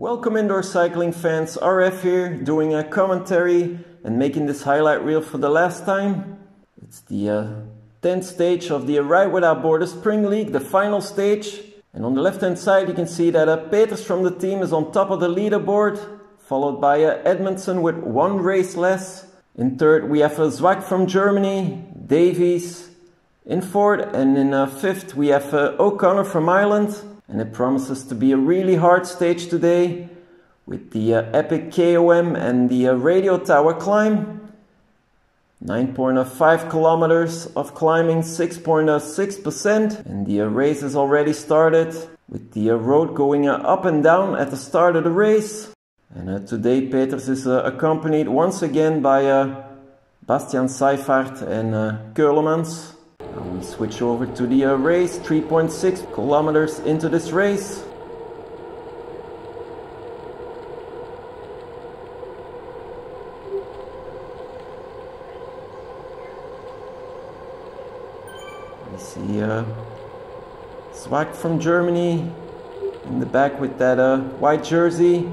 Welcome indoor cycling fans, RF here, doing a commentary and making this highlight reel for the last time. It's the 10th stage of the RWB SPRING LEAGUE, the final stage. And on the left hand side you can see that Peeters from the team is on top of the leaderboard, followed by Edmundson with one race less. In third we have Zwift from Germany, Davies in fourth, and in fifth we have O'Connor from Ireland. And it promises to be a really hard stage today with the epic KOM and the radio tower climb. 9.5 kilometers of climbing, 6.6%, and the race has already started with the road going up and down at the start of the race. And today Peeters is accompanied once again by Bastian Ffwd and Keulemans. Now we switch over to the race, 3.6 kilometers into this race. We see Zwift from Germany in the back with that white jersey.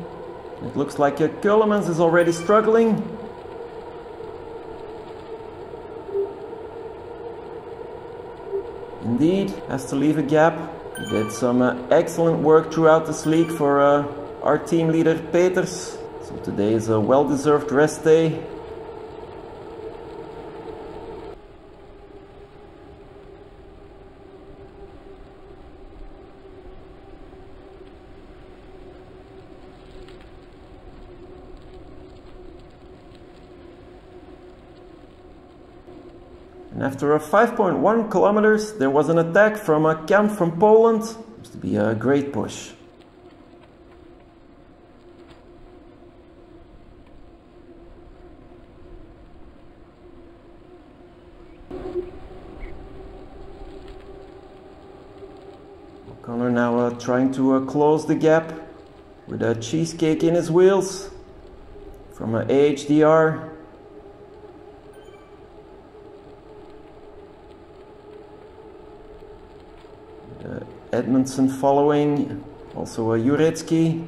It looks like Keulemans is already struggling. Indeed, has to leave a gap. He did some excellent work throughout this league for our team leader Peeters. So today is a well-deserved rest day. And after 5.1 kilometers, there was an attack from a camp from Poland. Seems to be a great push. O'Connor now trying to close the gap with a cheesecake in his wheels from AHDR. Edmundson following, also Juretsky,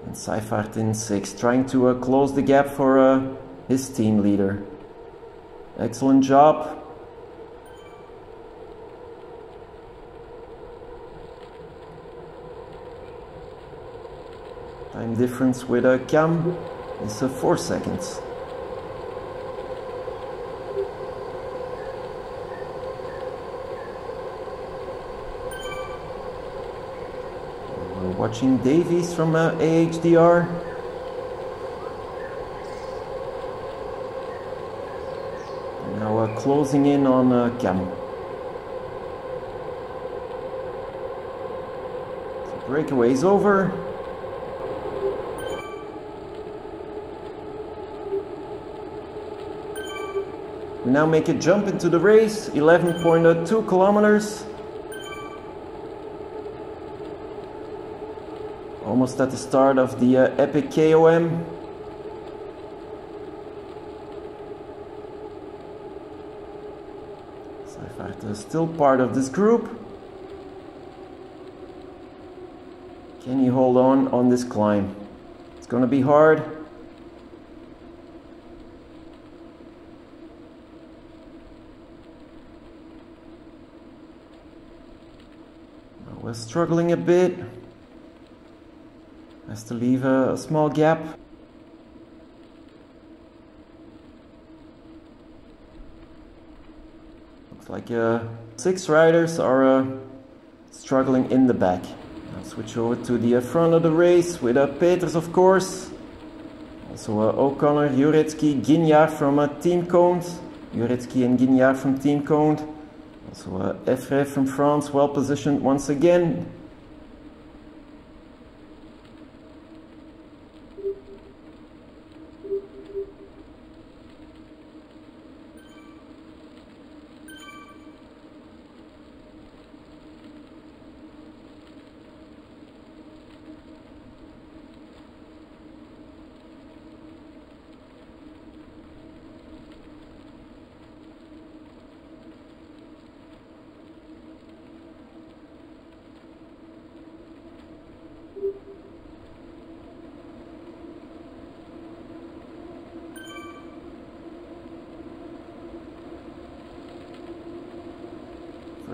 and Ffwd in 6th, trying to close the gap for his team leader. Excellent job. Time difference with Cam is 4 seconds. Watching Davies from AHDR. And now closing in on Cam. So breakaway is over. We now make a jump into the race, 11.2 kilometers. Almost at the start of the epic KOM. Ffwd is still part of this group. Can he hold on this climb? It's gonna be hard. We're struggling a bit. Has to leave a small gap. Looks like 6 riders are struggling in the back. Now switch over to the front of the race with Peeters, of course. Also O'Connor, Juretsky, Guignard from Team Cone. Juretsky and Guignard from Team Cone. Also Ffwd from France, well positioned once again.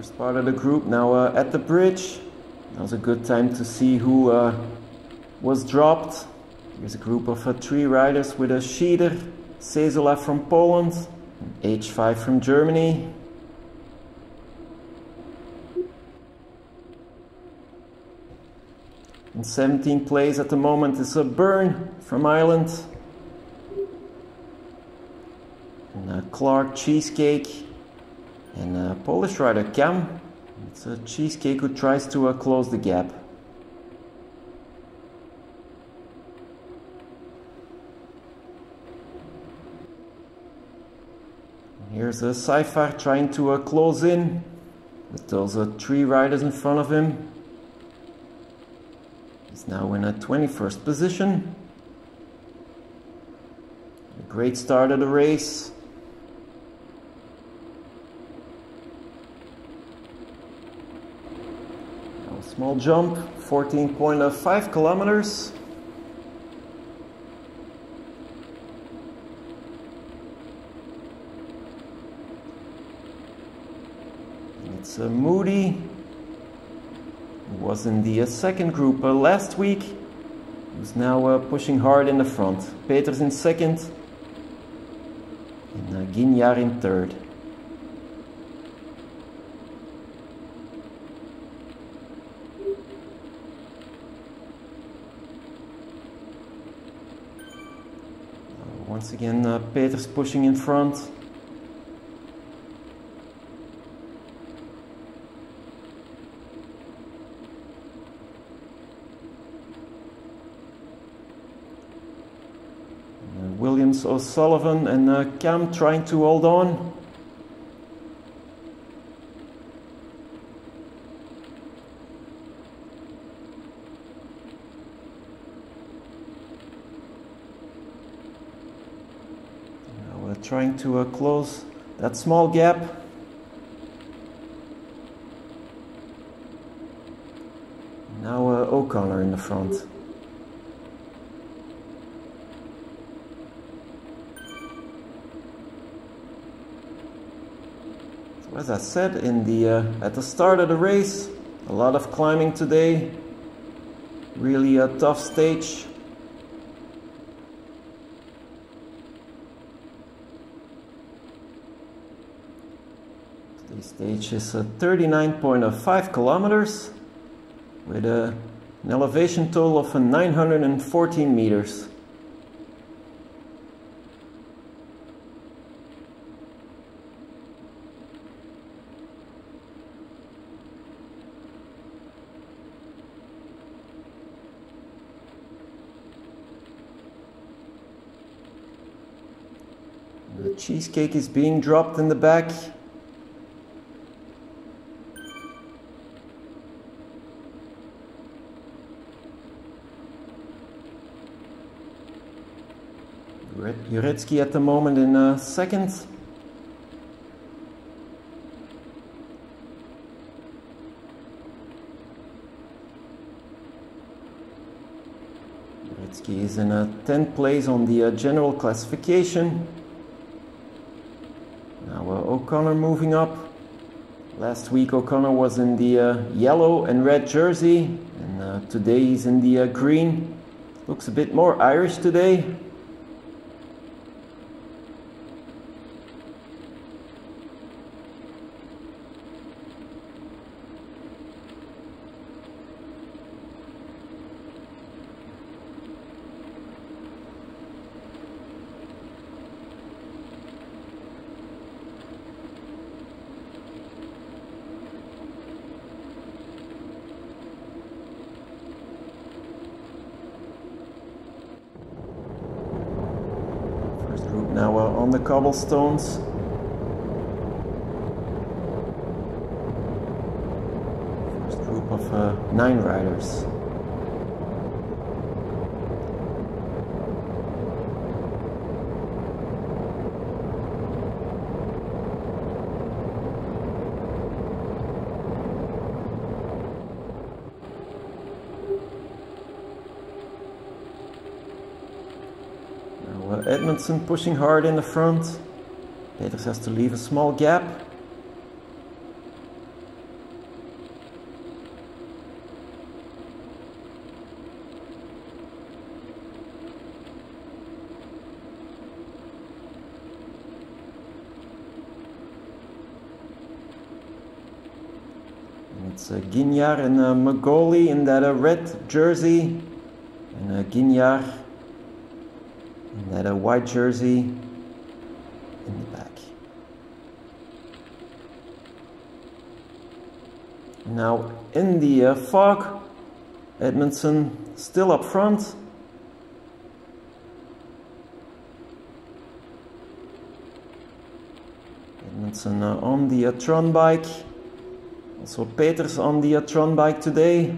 First part of the group now at the bridge. Now's a good time to see who was dropped. Here's a group of 3 riders with a Ffwd, Sezola from Poland, H5 from Germany. In 17th place at the moment is a Byrne from Ireland. And Clark Cheesecake. And Polish rider Cam. It's a Cheesecake who tries to close the gap. Here's a Saifar trying to close in with those 3 riders in front of him. He's now in a 21st position. A great start of the race. Now a small jump, 14.5 kilometers. It's Moody, who was in the second group last week, who's now pushing hard in the front. Peeters in second, and Guignard in third. Once again, Peeters pushing in front. Williams, O'Sullivan and Cam trying to hold on. Now we're trying to close that small gap. Now O'Connor in the front. As I said at the start of the race, a lot of climbing today, really a tough stage. Today's stage is 39.5 kilometers with an elevation total of 914 meters. The Cheesecake is being dropped in the back. Juretsky at the moment in second. Juretsky is in 10th place on the general classification. Now O'Connor moving up. Last week O'Connor was in the yellow and red jersey, and today he's in the green. Looks a bit more Irish today. Now on the cobblestones. First group of 9 riders. Edmundson pushing hard in the front. Peeters has to leave a small gap. It's Guignard and Magoli in that red jersey, and Guignard in that white jersey in the back. Now in the fog, Edmundson still up front. Edmundson on the Tron bike. Also Peeters on the Tron bike today.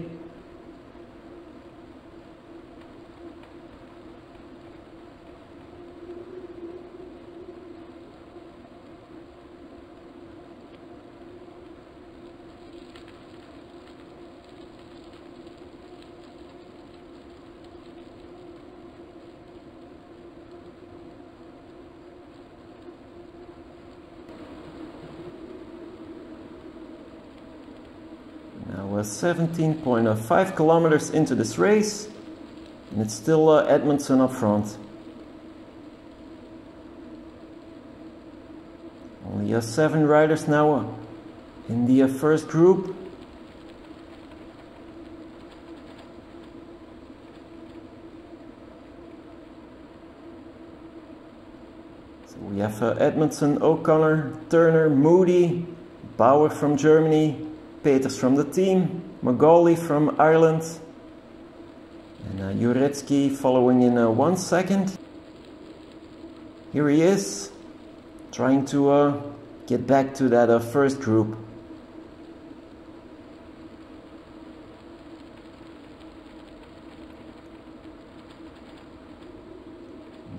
Now we're 17.5 kilometers into this race, and it's still Edmundson up front. Only 7 riders now in the first group. So we have Edmundson, O'Connor, Turner, Moody, Bauer from Germany, Peeters from the team, Magoli from Ireland, and Juretsky following in 1 second. Here he is, trying to get back to that first group.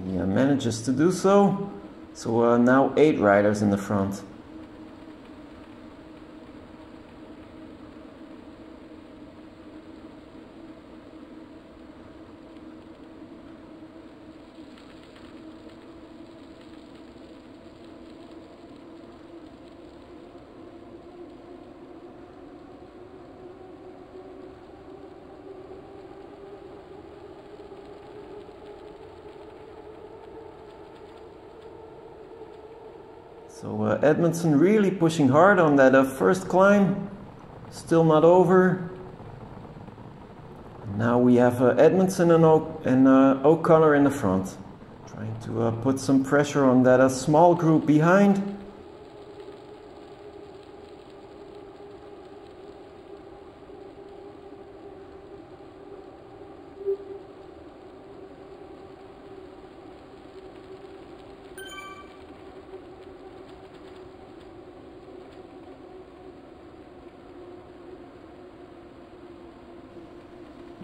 He manages to do so. So now 8 riders in the front. So Edmundson really pushing hard on that first climb, still not over. Now we have Edmundson and O'Connor in the front, trying to put some pressure on that small group behind.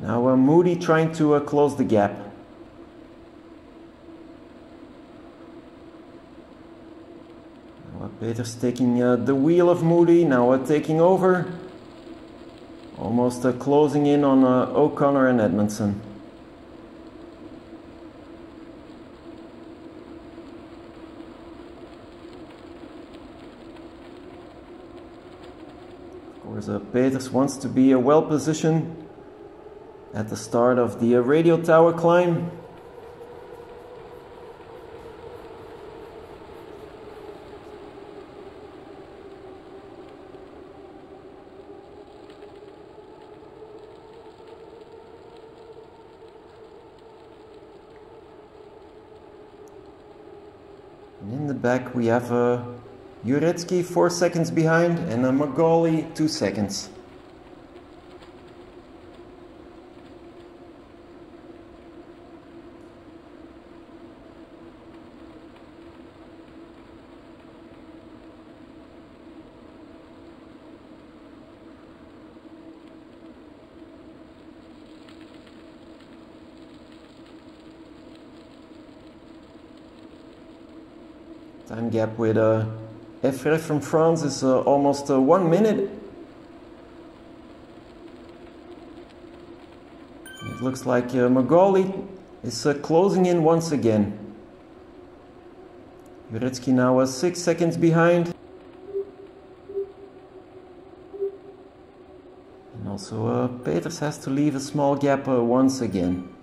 Now Moody trying to close the gap. Now Peeters taking the wheel of Moody, now taking over. Almost closing in on O'Connor and Edmundson. Of course Peeters wants to be well positioned at the start of the radio tower climb. And in the back we have Juretsky 4 seconds behind and Magoli 2 seconds. Time gap with Ffwd from France is almost 1 minute. It looks like Magoli is closing in once again. Juretsky now 6 seconds behind. And also Peeters has to leave a small gap once again.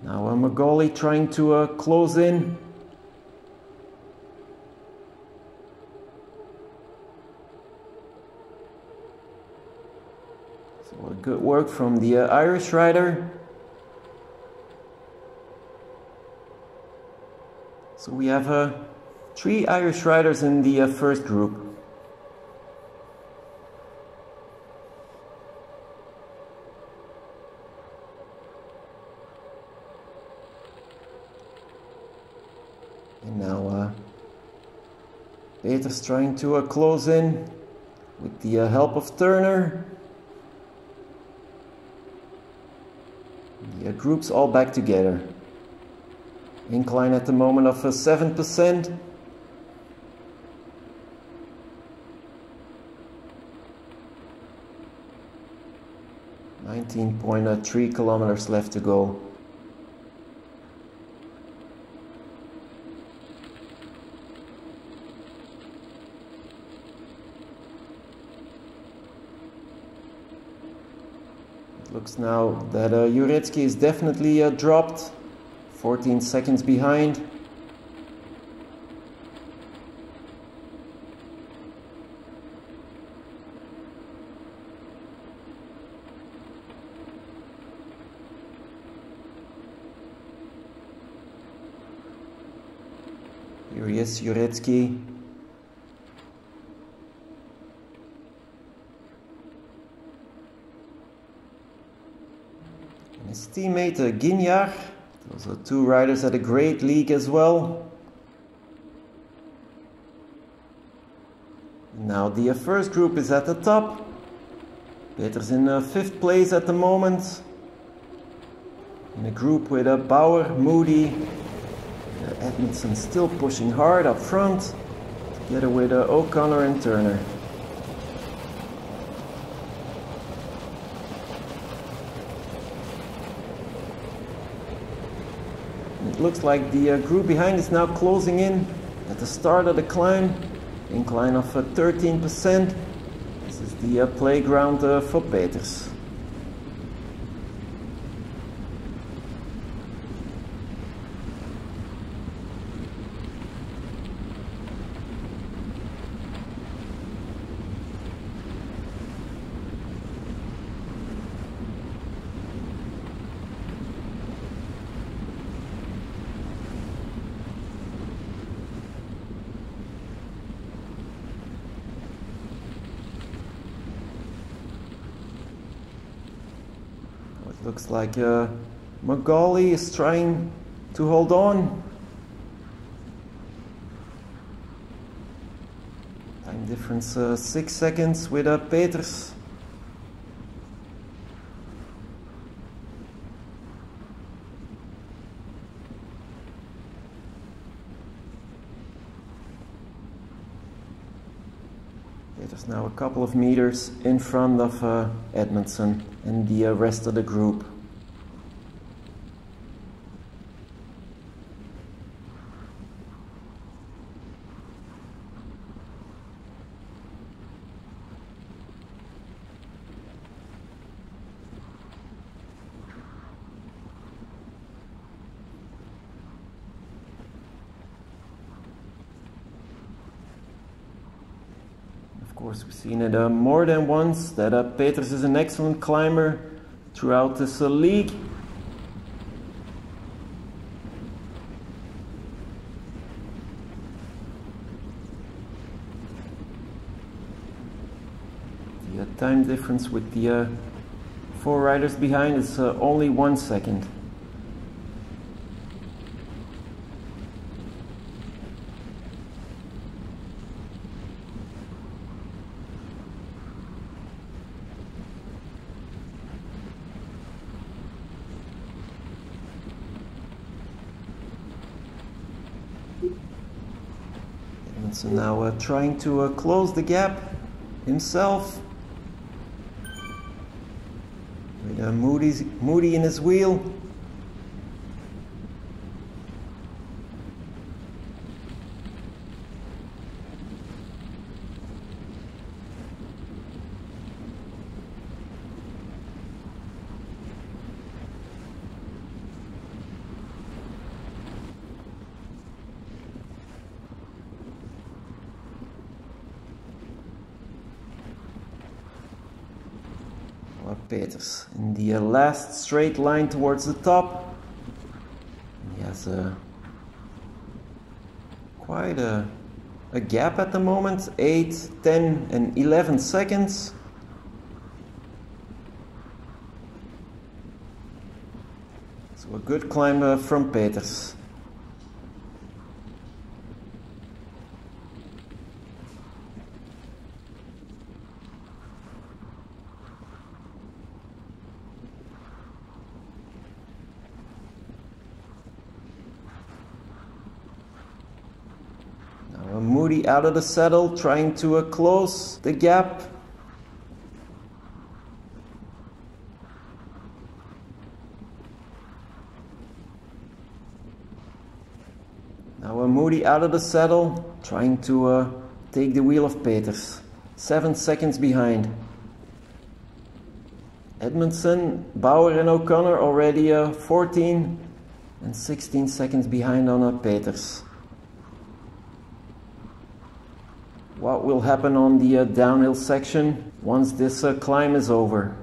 Now Magoli trying to close in. So good work from the Irish rider. So we have 3 Irish riders in the first group. And now Peeters trying to close in with the help of Turner. The group's all back together. Incline at the moment of 7%. .3 kilometers left to go. It looks now that Jurecki is definitely dropped. 14 seconds behind. Here he is, Jurecki. And his teammate Guignard. Those are 2 riders at a great league as well. Now the first group is at the top. Peeters in 5th place at the moment. In a group with Bauer, Moody, Edmundson still pushing hard up front, together with O'Connor and Turner. It looks like the group behind is now closing in at the start of the climb. Incline of 13%. This is the playground for Peeters. Looks like Magali is trying to hold on. Time difference 6 seconds with Peeters. Peeters now a couple of meters in front of Edmundson and the rest of the group. Of course, we've seen it more than once that Peeters is an excellent climber throughout this league. The time difference with the 4 riders behind is only 1 second. So now trying to close the gap himself. With Moody in his wheel. Peeters in the last straight line towards the top. He has quite a gap at the moment, 8, 10 and 11 seconds. So a good climb from Peeters. Moody out of the saddle, trying to close the gap. Now Moody out of the saddle, trying to take the wheel of Peeters. 7 seconds behind. Edmundson, Bauer and O'Connor already 14 and 16 seconds behind on Peeters. What will happen on the downhill section once this climb is over?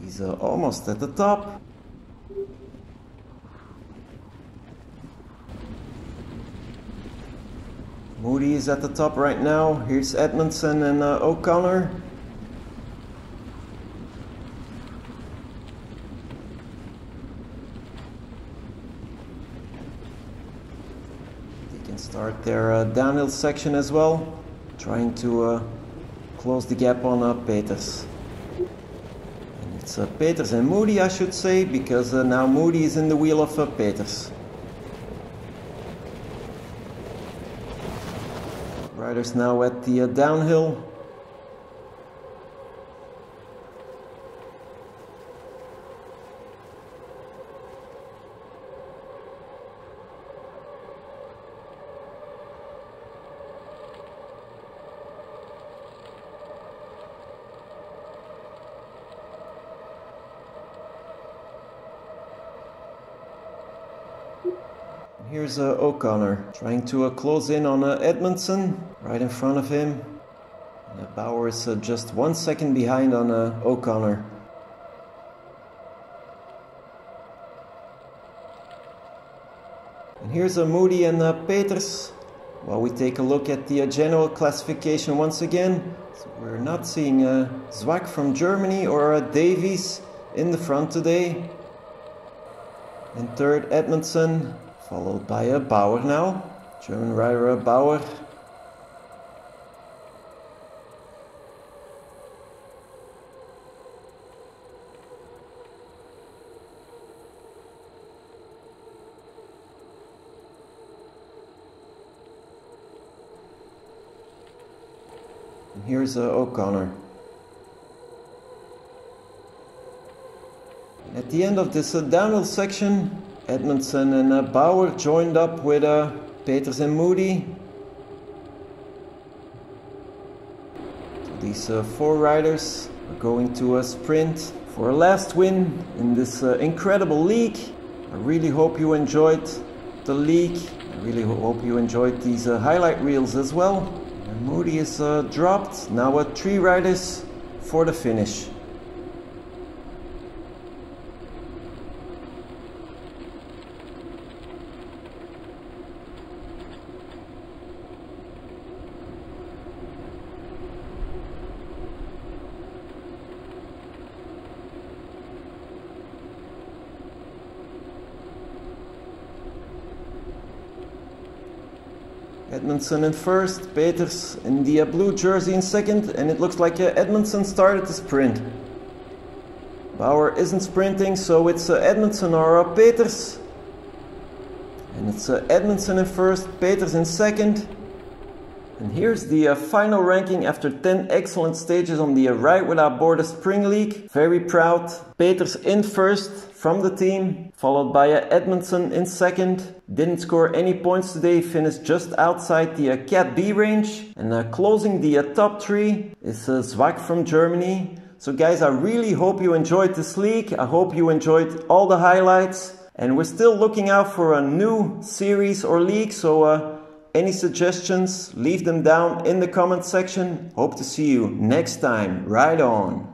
He's almost at the top. Moody is at the top right now. Here's Edmundson and O'Connor. They can start their downhill section as well, trying to close the gap on Peeters. It's Peeters and Moody, I should say, because now Moody is in the wheel of Peeters. Riders now at the downhill. Here's O'Connor trying to close in on Edmundson, right in front of him. And Bauer is just 1 second behind on O'Connor. And here's Moody and Peeters. While we take a look at the general classification once again. So we're not seeing Zwift from Germany or Davies in the front today. In third, Edmundson. Followed by Bauer now, German rider Bauer. And here's O'Connor. At the end of this downhill section, Edmundson and Bauer joined up with Peeters and Moody. So these 4 riders are going to sprint for a last win in this incredible league. I really hope you enjoyed the league. I really hope you enjoyed these highlight reels as well. And Moody is dropped. Now 3 riders for the finish. Edmundson in first, Peeters in the blue jersey in second, and it looks like Edmundson started the sprint. Bauer isn't sprinting, so it's Edmundson or Peeters. And it's Edmundson in first, Peeters in second. And here's the final ranking after 10 excellent stages on the Ride Without Borders Spring League. Very proud. Peeters in first from the team, followed by Edmundson in second. Didn't score any points today, finished just outside the Cat B range. And closing the top 3 is Zwift from Germany. So guys, I really hope you enjoyed this league. I hope you enjoyed all the highlights. And we're still looking out for a new series or league, so any suggestions, leave them down in the comment section. Hope to see you next time. Ride on!